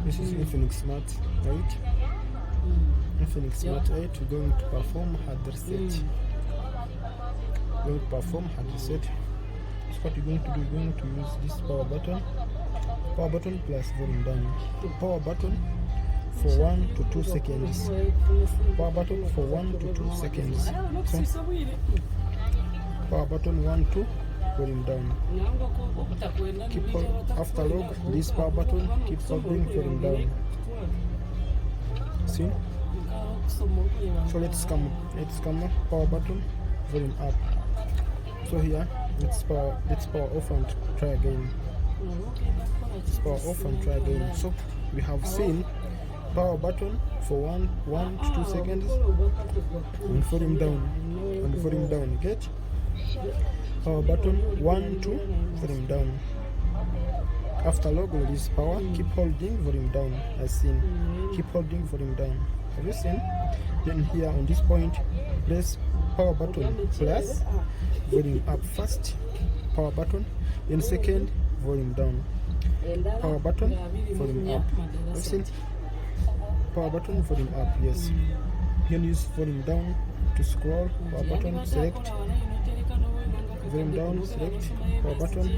This is Infinix Smart 8. Infinix Smart 8. We're going to perform hard reset. Going to perform hard reset. So what you're going to do, you're going to use this power button plus volume down. Power button for 1 to 2 seconds. Power button for 1 to 2 seconds. So, power button 1 to volume down. Keep hold after log. This power button keep holding volume down. See? So let's come power button volume up. So here let's power off and try again. Let's power off and try again. So we have seen power button for 1 to 2 seconds and volume down. Get power button 1 to volume down. After log release power, keep holding volume down as seen. Keep holding volume down. Have you seen? Then here on this point, press power button plus volume up first. Power button, then second volume down. Power button volume up. Have you seen? Power button volume up. Yes. You can use volume down to scroll. Power button select. Volume down select. Power button.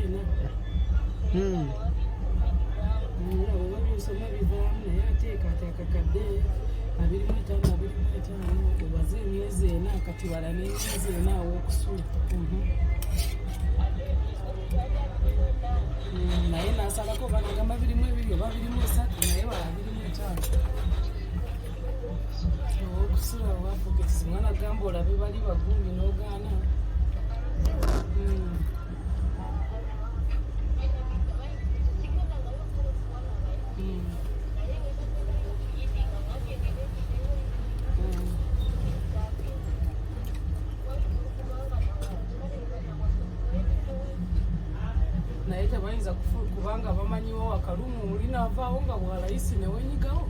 naye tebayinza kubanga bamanyiwo wakalumu olinavaawo nga bwalayisi newenyigawo.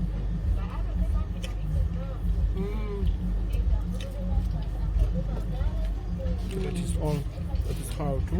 That is all. That is how to